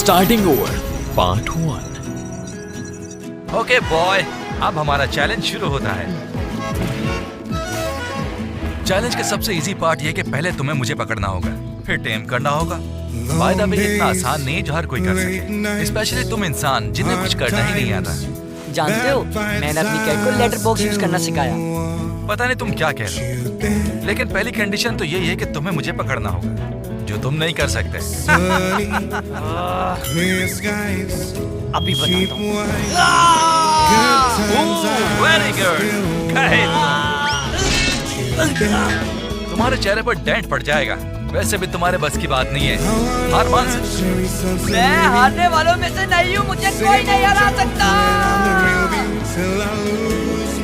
Starting over part 1। Okay boy, अब हमारा challenge शुरू होता है। चैलेंज का सबसे इजी पार्ट ये कि पहले तुम्हें मुझे पकड़ना होगा, फिर टेम करना होगा। बाय द वे, इतना आसान नहीं जो हर कोई कर सके, स्पेशली तुम इंसान जिन्हें कुछ करना ही नहीं आता। जानते हो, मैंने अपनी कैट को लेटर बॉक्स यूज करना सिखाया। पता नहीं तुम क्या कह रहे हो, लेकिन पहली कंडीशन तो यही है कि तुम्हें मुझे पकड़ना होगा, जो तुम नहीं कर सकते। अभी बताता हूँ। Very good. तुम्हारे चेहरे पर डेंट पड़ जाएगा, वैसे भी तुम्हारे बस की बात नहीं है। हार मान सकते। मैं हारने वालों में से नहीं हूँ, मुझे कोई नहीं हरा सकता।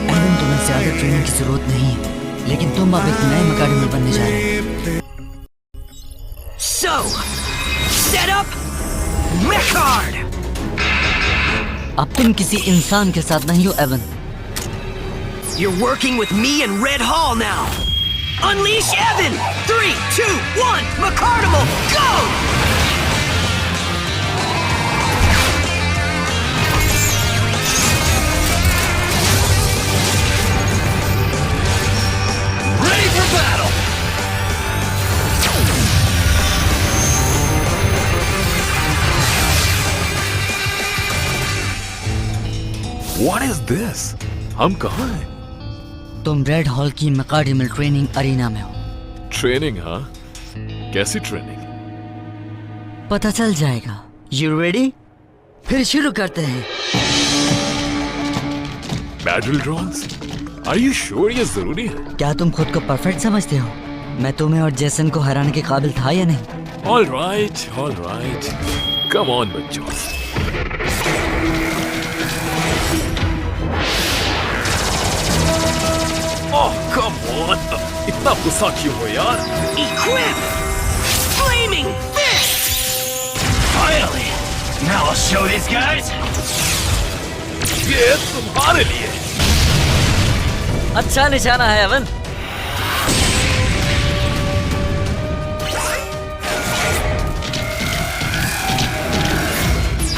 एवन, तुम्हें ज्यादा ट्रेनिंग की जरूरत नहीं है, लेकिन तुम अब एक नए मकाडमी बनने जा रहे हो। So, set up Mechard. अब तुम किसी इंसान के साथ नहीं हो, Avon. You're working with me and Red Hall now. Unleash Evan! 3, 2, 1, Mecardimal, go! Ready for battle. What is this? हम कहाँ हैं? तुम रेड हॉल की मकाडमिल ट्रेनिंग अरीना में हो। ट्रेनिंग? हाँ, कैसी ट्रेनिंग? पता चल जाएगा। You ready? फिर शुरू करते हैं। Battle drones? Are you sure ये जरूरी है? क्या तुम खुद को परफेक्ट समझते हो? मैं तुम्हें और जेसन को हराने के काबिल था या नहीं? All right. Come on, बच्चों। Oh, come on! इतना गुस्सा क्यों हो यार? Equip! Flaming Fist! Finally! Now I'll show these guys! ये तुम्हारे लिए। अच्छा निशाना है, Avon.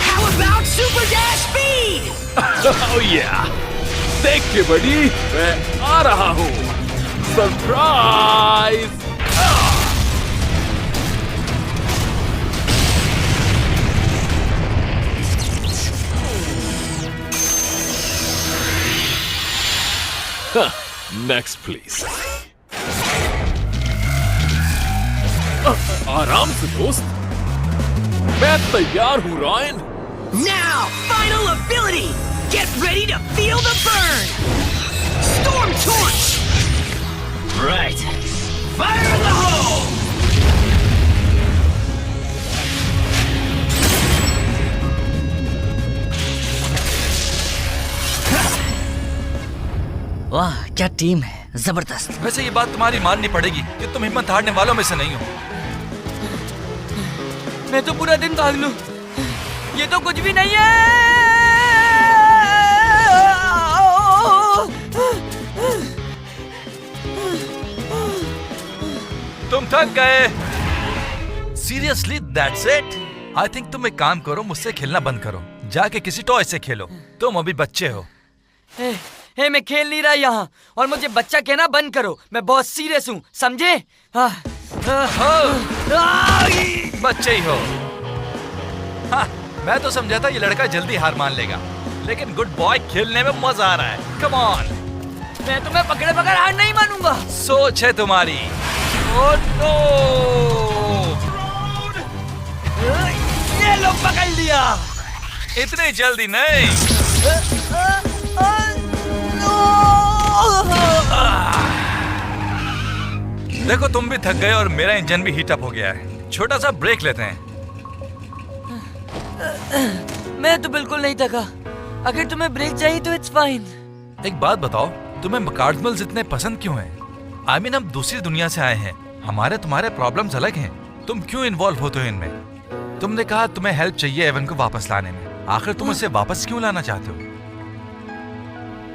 How about Super Dash Speed? Oh yeah! देख के बड़ी, मैं आ रहा हूँ। सरप्राइज! Next please. आराम से दोस्त, मैं तैयार हूँ Ryan. Now, final ability! Get ready to feel the burn! Storm Torch! Right! Fire in the hole! वाह, क्या टीम है, जबरदस्त। वैसे ये बात तुम्हारी माननी पड़ेगी कि तुम हिम्मत हारने वालों में से नहीं हो। मैं तो पूरा दिन भाग लूं, ये तो कुछ भी नहीं है। तुम थक गए। Seriously that's it? I think तुम एक काम करो, मुझसे खेलना बंद करो, जाके किसी टॉय से खेलो। तुम अभी बच्चे हो। हे, मैं खेल नहीं रहा यहाँ, और मुझे बच्चा कहना बंद करो। मैं बहुत सीरियस हूँ, समझे? बच्चे ही हो। हाँ, मैं तो समझा था ये लड़का जल्दी हार मान लेगा, लेकिन गुड बॉय, खेलने में मजा आ रहा है। Come on. मैं तुम्हें पकड़े बगैर हार नहीं मानूंगा। सोच है तुम्हारी। Oh no! ये लो, पकड़ लिया। इतनी जल्दी नहीं। देखो, तुम भी थक गए और मेरा इंजन भी हीट अप हो गया है। छोटा सा ब्रेक लेते हैं। मैं तो बिल्कुल नहीं थका। अगर तुम्हें ब्रेक चाहिए तो इट्स फाइन। एक बात बताओ, तुम्हें मकाडमिल्स इतने पसंद क्यों हैं? I mean, हम दूसरी दुनिया से आए हैं, हमारे तुम्हारे प्रॉब्लम्स अलग हैं। तुम क्यों इन्वॉल्व होते हो इनमें? तुमने कहा तुम्हें हेल्प चाहिए एवन को वापस लाने में, आखिर तुम उसे वापस क्यों लाना चाहते हो?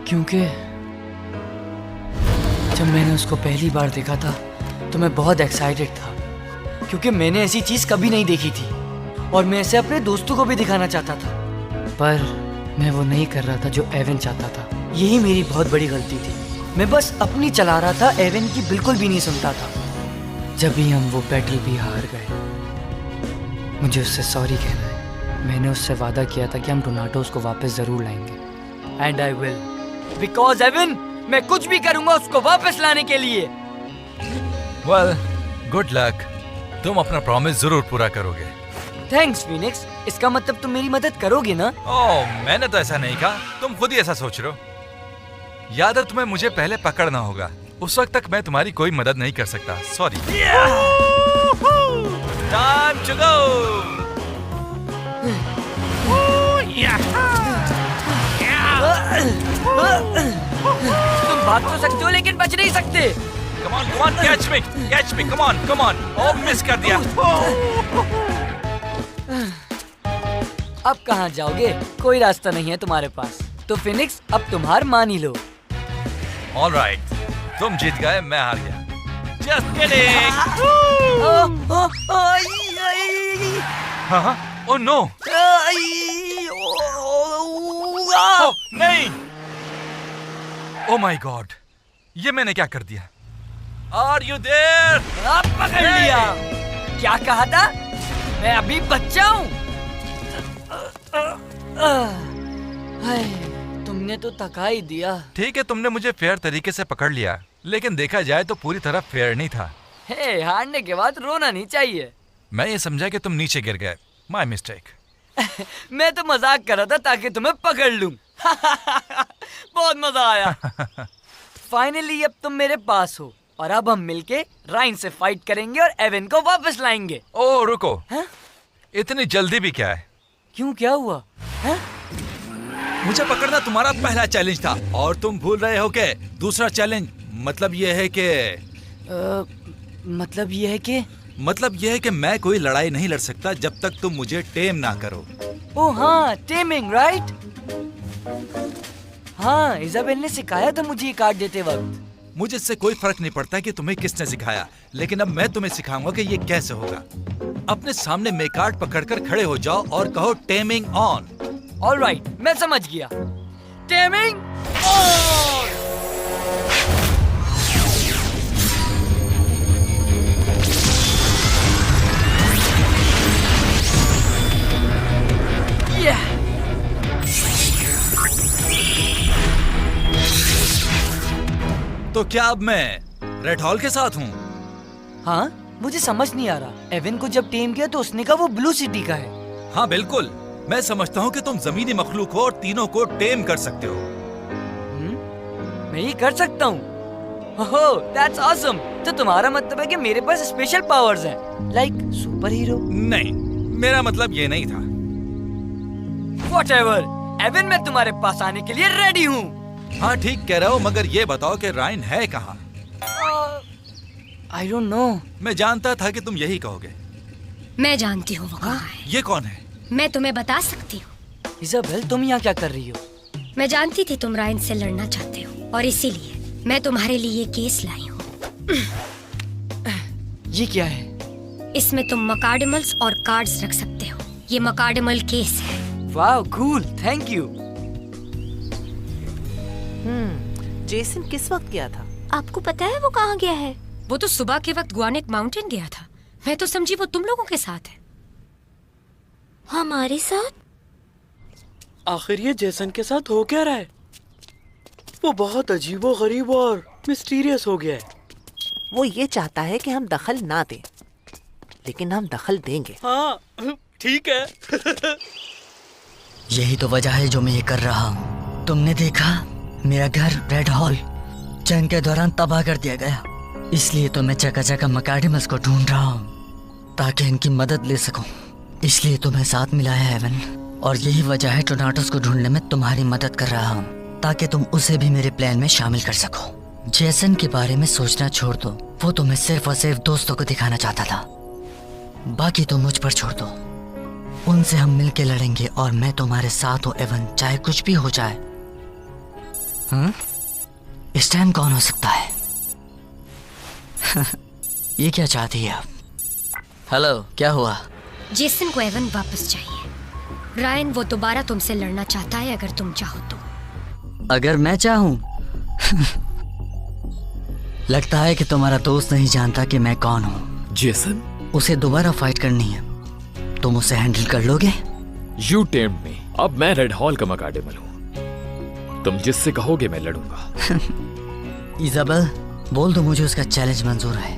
क्योंकि जब मैंने उसको पहली बार देखा था तो मैं बहुत एक्साइटेड था, क्योंकि मैंने ऐसी चीज कभी नहीं देखी थी। और मैं इसे अपने दोस्तों को भी दिखाना चाहता था, पर मैं वो नहीं कर रहा था जो एवन चाहता था। यही मेरी बहुत बड़ी गलती थी। मैं बस अपनी चला रहा था, एवन की बिल्कुल भी नहीं सुनता था। जब भी हम वो बैटल भी हार गए, मुझे उससे सॉरी कहना है। मैंने उससे वादा किया था कि हम डोनाटोस को वापस जरूर लाएंगे। And I will, because Evan, मैं कुछ भी करूंगा उसको वापस लाने के लिए। Well, good luck. तुम अपना प्रॉमिस जरूर पूरा करोगे। Thanks Phoenix. इसका मतलब तुम मेरी मदद करोगे ना? ओह, मैंने तो ऐसा नहीं कहा, तुम खुद ही ऐसा सोच रहे हो। याद है तुम्हें मुझे पहले पकड़ना होगा। उस वक्त तक मैं तुम्हारी कोई मदद नहीं कर सकता। सॉरी। Time to go. तुम भाग तो सकते हो लेकिन बच नहीं सकते। Come on, catch me, come on. Oh, miss कर दिया। अब कहाँ जाओगे? कोई रास्ता नहीं है तुम्हारे पास। तो फिनिक्स, अब तुम हार मान ही लो। All right, तुम जीत गए, मैं हार गया। Just kidding. हाँ, oh no. Oh, नहीं। Oh my God, ये मैंने क्या कर दिया? Are you there? पकड़ लिया। क्या कहा था? मैं अभी बच्चा हूँ। तुमने तो थका ही दिया। ठीक है, तुमने मुझे फेयर तरीके से पकड़ लिया, लेकिन देखा जाए तो पूरी तरह फेयर नहीं था। हे, हारने के बाद रोना नहीं चाहिए। मैं ये समझा कि तुम नीचे गिर गए। My mistake. मैं तो मजाक कर रहा था ताकि तुम्हें पकड़ लूं। बहुत मजा आया। फाइनली अब तुम मेरे पास हो और अब हम मिलके राइन से फाइट करेंगे और एवन को वापस लाएंगे। ओह रुको, हा? इतनी जल्दी भी क्या है? क्यों, क्या हुआ? हा? मुझे पकड़ना तुम्हारा पहला चैलेंज था और तुम भूल रहे हो कि दूसरा चैलेंज मतलब ये है कि मैं कोई लड़ाई नहीं लड़ सकता जब तक तुम मुझे टेम ना करो। ओह हाँ, टेमिंग, राइट? हाँ, इजाबेल ने सिखाया था मुझे ये कार्ड देते वक्त। मुझे इससे कोई फर्क नहीं पड़ता कि तुम्हें किसने सिखाया, लेकिन अब मैं तुम्हें सिखाऊंगा कि ये कैसे होगा। अपने सामने मे कार्ड पकड़कर खड़े हो जाओ और कहो टेमिंग ऑन। ऑलराइट, मैं समझ गया। Taming on. तो क्या अब मैं रेड हॉल के साथ हूँ? हाँ, मुझे समझ नहीं आ रहा। एवन को जब टेम किया तो उसने कहा वो ब्लू सिटी का है। हाँ बिल्कुल, मैं समझता हूँ कि तुम जमीनी मखलूक हो और तीनों को टेम कर सकते हो। मैं ये कर सकता हूँ? ओह, दैट्स ऑसम। तो तुम्हारा मतलब है कि मेरे पास स्पेशल पावर्स हैं, लाइक सुपर हीरो? नहीं, मेरा मतलब ये नहीं था। व्हाटएवर, एवन, मैं तुम्हारे पास आने के लिए रेडी हूँ। हाँ ठीक कह रहे हो, मगर ये बताओ कि राइन है कहाँ? I don't know. मैं जानता था कि तुम यही कहोगे। मैं जानती हूँ वो कहाँ है। ये कौन है? मैं तुम्हें बता सकती हूँ। इजाबेल, तुम यहाँ क्या कर रही हो? मैं जानती थी तुम राइन से लड़ना चाहते हो और इसीलिए मैं तुम्हारे लिए ये केस लाई हूँ। ये क्या है? इसमें तुम मकाडेमल्स और कार्ड्स रख सकते हो। ये मकाडेमल केस है। वाह, कूल, थैंक यू। जेसन किस वक्त गया था? आपको पता है वो कहाँ गया है? वो तो सुबह के वक्त गुआनेक माउंटेन गया था। मैं तो समझी वो तुम लोगों के साथ है। हमारे साथ? आखिर ये जेसन के साथ हो क्या रहा है? वो बहुत अजीबो-गरीब और मिस्टीरियस हो गया है। वो ये चाहता है कि हम दखल ना दें, लेकिन हम दखल देंगे। हाँ, ठीक है। यही तो वजह है जो मैं ये कर रहा हूँ। तुमने देखा, मेरा घर रेड हॉल जंग के दौरान तबाह कर दिया गया। इसलिए तो मैं जगह जगह मकाडेमल्स को ढूंढ रहा हूँ ताकि इनकी मदद ले सकूं। इसलिए तुम्हें साथ मिला है एवन, और यही वजह है डोनाटोस को ढूंढने में तुम्हारी मदद कर रहा हूँ ताकि तुम उसे भी मेरे प्लान में शामिल कर सको। जेसन के बारे में सोचना छोड़ दो, वो तुम्हें सिर्फ और सिर्फ दोस्तों को दिखाना चाहता था। बाकी तो मुझ पर छोड़ दो, उनसे हम मिलके लड़ेंगे और मैं तुम्हारे साथ हूँ एवन, चाहे कुछ भी हो जाए। इस टाइम कौन हो सकता है? ये क्या चाहती है अब? हेलो, क्या हुआ? जेसन को एवन वापस चाहिए। रायन वो दोबारा तुमसे लड़ना चाहता है अगर तुम चाहो तो। अगर मैं चाहूं लगता है कि तुम्हारा दोस्त नहीं जानता कि मैं कौन हूं। जेसन, उसे दोबारा फाइट करनी है, तुम उसे हैंडल कर लोगे? यू टेम्प्ट मी। अब मैं रेड हॉल का मकाडेमल हूँ। तुम जिससे कहोगे मैं लड़ूंगा। इजाबेल, बोल दो मुझे उसका चैलेंज मंजूर है।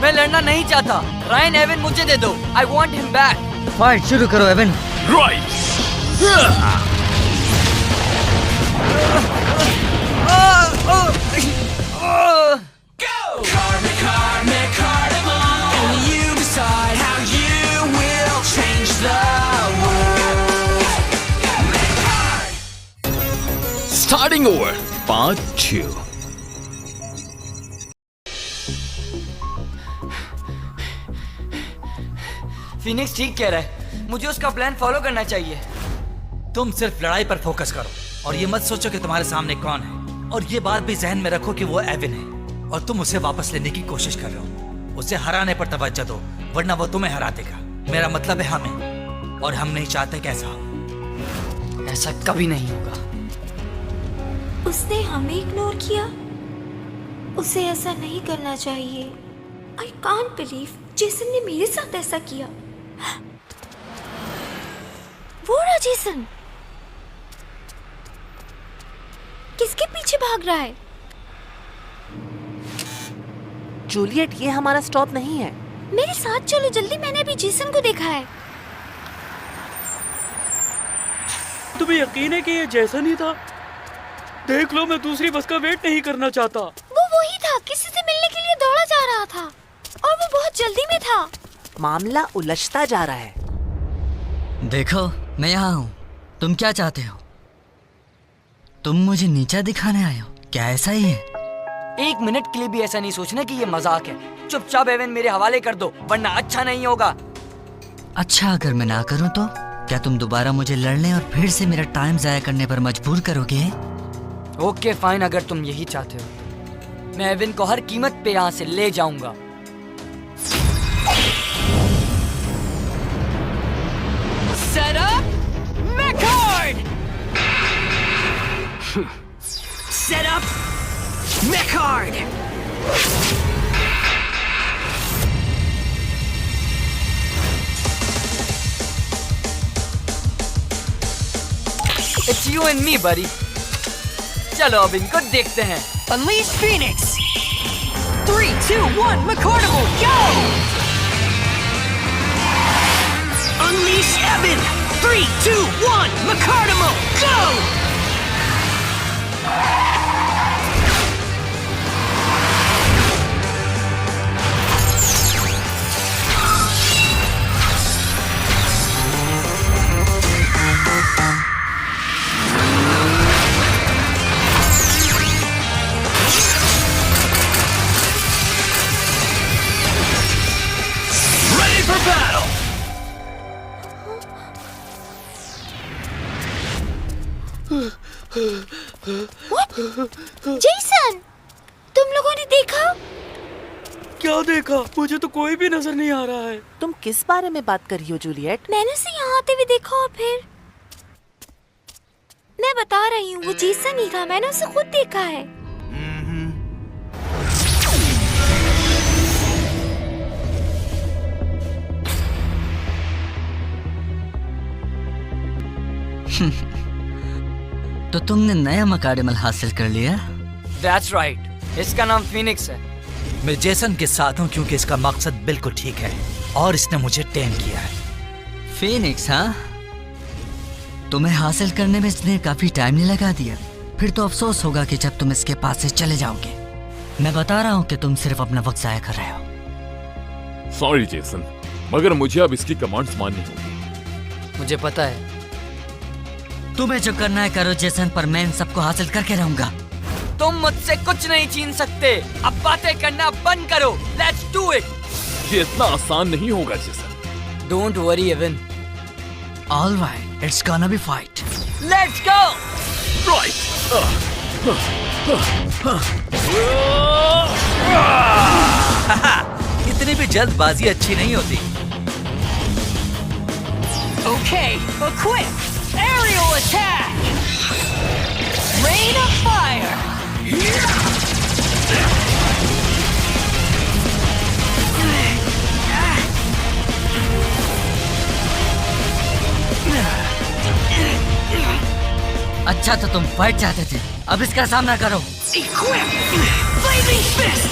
मैं लड़ना नहीं चाहता। रायन एवन मुझे दे दो। I want him back. Fight शुरू करो Evan. Right. Starting over. Part 2. Phoenix ठीक कह रहा है, मुझे उसका प्लान फॉलो करना चाहिए। तुम सिर्फ लड़ाई पर फोकस करो और ये मत सोचो कि तुम्हारे सामने कौन है, और ये बात भी जहन में रखो कि वो एविन है और तुम उसे वापस लेने की कोशिश कर रहे हो। उसे हराने पर तवज्जो दो, वरना वो तुम्हें हरा देगा। मेरा मतलब है हमें, और हम नहीं चाहते कि ऐसा हो। ऐसा कभी नहीं होगा। उसने हमें इग्नोर किया। उसे ऐसा नहीं करना चाहिए। आई कांट बिलीव जेसन ने मेरे साथ ऐसा किया। वो रहा जेसन। किसके पीछे भाग रहा है? जूलियट, ये हमारा स्टॉप नहीं है। मेरे साथ चलो जल्दी, मैंने अभी जेसन को देखा है। तुम्हें यकीन है कि ये जेसन ही था? देख लो, मैं दूसरी बस का वेट नहीं करना चाहता। वो वही था, किसी से मिलने के लिए दौड़ा जा रहा था और वो बहुत जल्दी में था। मामला उलझता जा रहा है। देखो, मैं यहाँ हूँ। तुम क्या चाहते हो? तुम मुझे नीचा दिखाने आए हो? क्या ऐसा ही है? एक मिनट के लिए भी ऐसा नहीं सोचना कि ये मजाक है। चुपचाप एवन मेरे हवाले कर दो, वरना अच्छा नहीं होगा। अच्छा, अगर मैं ना करूँ तो क्या तुम दोबारा मुझे लड़ने और फिर से मेरा टाइम जाया करने पर मजबूर करोगे? ओके फाइन, अगर तुम यही चाहते हो। मैं एवन को हर कीमत पे यहाँ से ले जाऊंगा। Set up, Mechard! Set up, Mechard! It's you and me, buddy. चलो अब इनको देखते हैं। Unleash Phoenix! 3, 2, 1, McCarnival, go! Unleash Evan! 3, 2, 1, McCarnival, go! Ready for battle! Jason, तुम लोगों ने देखा? क्या देखा? मुझे तो कोई भी नजर नहीं आ रहा है। तुम किस बारे में बात कर रही हो जूलियट? मैंने उसे यहाँ आते हुए देखा और फिर मैं बता रही हूँ, वो जेसन ही था। मैंने उसे खुद देखा है। तो तुमने नया मकाडेमल हासिल कर लिया? That's right. इसका नाम फिनिक्स है। मैं जेसन के साथ हूँ क्योंकि इसका मकसद बिल्कुल ठीक है और इसने मुझे टेम किया है। फिनिक्स, हाँ? तुम्हें हासिल करने में इसने काफी टाइम नहीं लगा दिया। फिर तो अफसोस होगा कि जब तुम इसके पास से चले जाओगे। मैं बता रहा हूँ कि तुम सिर्फ अपना वक्त जाया कर रहे हो। सॉरी जेसन, मगर मुझे अब इसकी कमांड्स माननी होगी। मुझे पता है। तुम्हें जो करना है करो जेसन, पर मैं इन सबको हासिल करके रहूंगा। तुम मुझसे कुछ नहीं छीन सकते। अब बातें करना बंद करो। Let's do it. ये इतना आसान नहीं होगा Jason. Don't worry, Evan. All right, it's gonna be fight. Let's go. Right. इतनी भी जल्दबाजी अच्छी नहीं होती। Okay, equip! Aerial attack! Rain of fire! अच्छा तो तुम फाइट चाहते थे, अब इसका सामना करो। Equip! Flaming fist!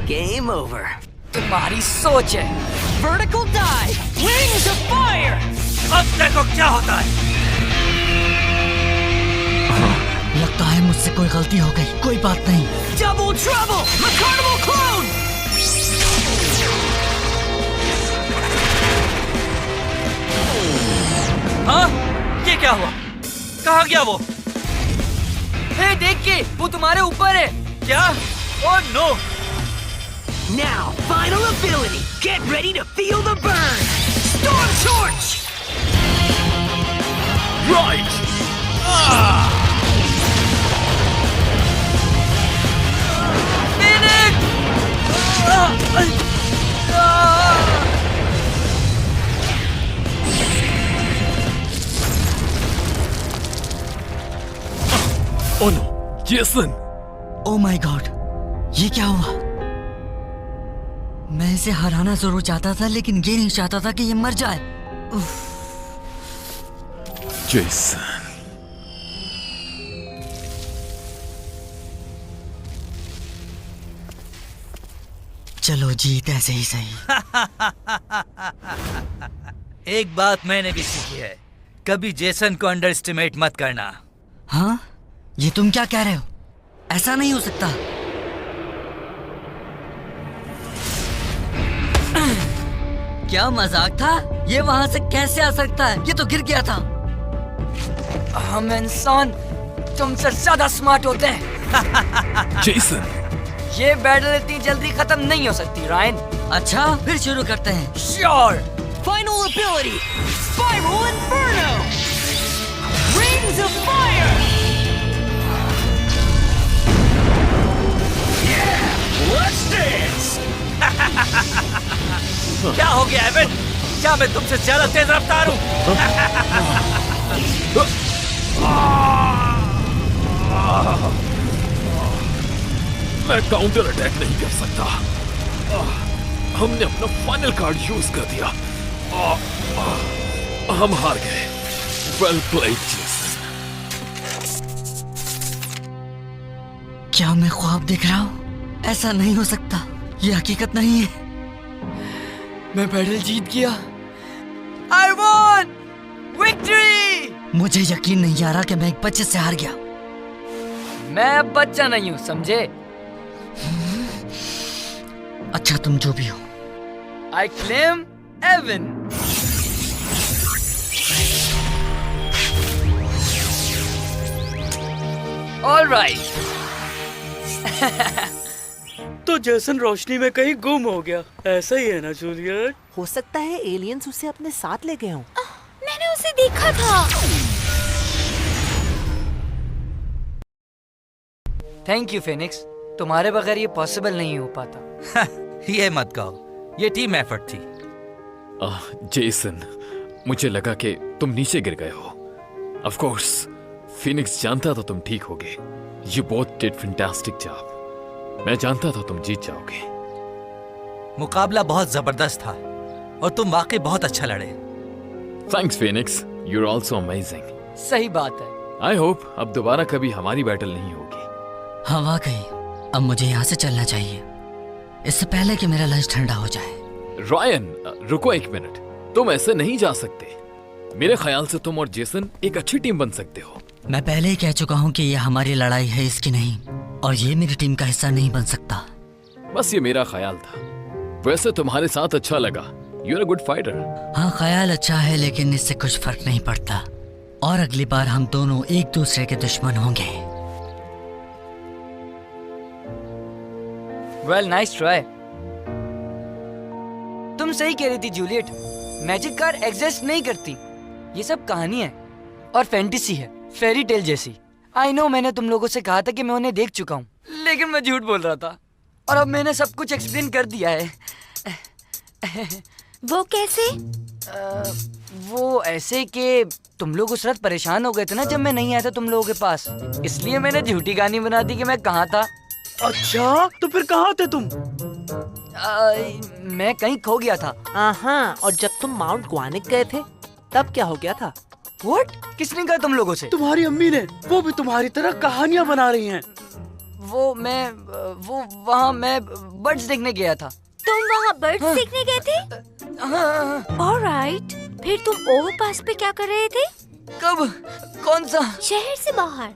Game over. तुम्हारी सोच है। Vertical dive! Wings of fire! अब देखो क्या होता है। लगता है मुझसे कोई गलती हो गई। कोई बात नहीं। Double trouble! McCarnival clone! हाँ? ये क्या हुआ? कहाँ गया वो? हे देखिए, वो तुम्हारे ऊपर है। क्या? Oh no! Now, final ability! Get ready to feel the burn! Storm Torch! Right! Oh no! Jason! Oh my God, ये क्या हुआ? मैं इसे हराना जरूर चाहता था, लेकिन ये नहीं चाहता था कि ये मर जाए। उफ। Jason. चलो जीत ऐसे ही सही। एक बात मैंने भी सीखी है, कभी जेसन को अंडर एस्टिमेट मत करना। हाँ? ये तुम क्या कह रहे हो? ऐसा नहीं हो सकता। क्या मजाक था? ये वहां से कैसे आ सकता है? ये तो गिर गया था। हम इंसान तुमसे ज्यादा स्मार्ट होते हैं। Jason! ये बैटल इतनी जल्दी खत्म नहीं हो सकती, रायन। अच्छा, फिर शुरू करते हैं। Sure! Final ability! Spiral Inferno! Rings of Fire! Let's dance! क्या हो गया एवन? क्या मैं तुमसे ज्यादा तेज रफ्तार हूँ? मैं काउंटर अटैक नहीं कर सकता। हमने अपना फाइनल कार्ड यूज कर दिया। हम हार गए। Well played Jason. क्या मैं ख्वाब देख रहा हूँ? ऐसा नहीं हो सकता। ये हकीकत नहीं है। मैं बैटल जीत गया। I won! Victory! मुझे यकीन नहीं आ रहा कि मैं एक बच्चे से हार गया। मैं अब बच्चा नहीं हूँ, समझे? अच्छा, तुम जो भी हो। I claim Evan. All right. तो जेसन रोशनी में कहीं गुम हो गया। ऐसा ही है ना जूलियट? हो सकता है एलियंस उसे अपने साथ ले गए हों। मैंने उसे देखा था। थैंक यू फिनिक्स, तुम्हारे बगैर ये पॉसिबल नहीं हो पाता। ये मत कहो, ये टीम एफर्ट थी। जेसन, मुझे लगा कि तुम नीचे गिर गए हो। ऑफ कोर्स, फिनिक्स जानता था तुम ठीक होगे। You both did fantastic job. मैं जानता था तुम जीत जाओगे। मुकाबला बहुत जबरदस्त था और तुम वाकई बहुत अच्छा लड़े। Thanks Phoenix, you are also amazing. सही बात है। आई होप अब दोबारा कभी हमारी बैटल नहीं होगी। हाँ वाकई, अब मुझे यहाँ से चलना चाहिए, इससे पहले कि मेरा लंच ठंडा हो जाए। रायन, रुको एक मिनट। तुम ऐसे नहीं जा सकते। मेरे ख्याल से तुम और जेसन एक अच्छी टीम बन सकते हो। मैं पहले ही कह चुका हूँ कि ये हमारी लड़ाई है, इसकी नहीं, और ये मेरी टीम का हिस्सा नहीं बन सकता। बस ये मेरा ख्याल था। वैसे तुम्हारे साथ अच्छा लगा। You are a good fighter. हाँ, ख्याल अच्छा है, लेकिन इससे कुछ फर्क नहीं पड़ता। और अगली बार हम दोनों एक दूसरे के दुश्मन होंगे। Well, nice try. तुम सही कह रही थी जूलियट, मैजिक कार एग्जिस्ट नहीं करती। ये सब कहानी है और फैंटेसी है, फेरी टेल जैसी। आई नो मैंने तुम लोगों से कहा था कि मैं उन्हें देख चुका हूँ, लेकिन मैं झूठ बोल रहा था और अब मैंने सब कुछ एक्सप्लेन कर दिया है। वो कैसे? वो ऐसे कि तुम लोग उस रात परेशान हो गए थे ना जब मैं नहीं आया था तुम लोगों के पास, इसलिए मैंने झूठी कहानी बना दी कि मैं कहाँ था। अच्छा, तो फिर कहाँ थे तुम? मैं कहीं खो गया था। हाँ, और जब तुम माउंट गुआनिक गए थे तब क्या हो गया था? What? किसने कहा तुम लोगों से? तुम्हारी अम्मी ने। वो भी तुम्हारी तरह कहानियाँ बना रही हैं। वो वहाँ मैं बर्ड्स देखने गया था। तुम वहाँ बर्ड्स देखने गए थे? ऑलराइट, फिर तुम ओवरपास पे क्या कर रहे थे? कब? कौन सा? शहर से बाहर।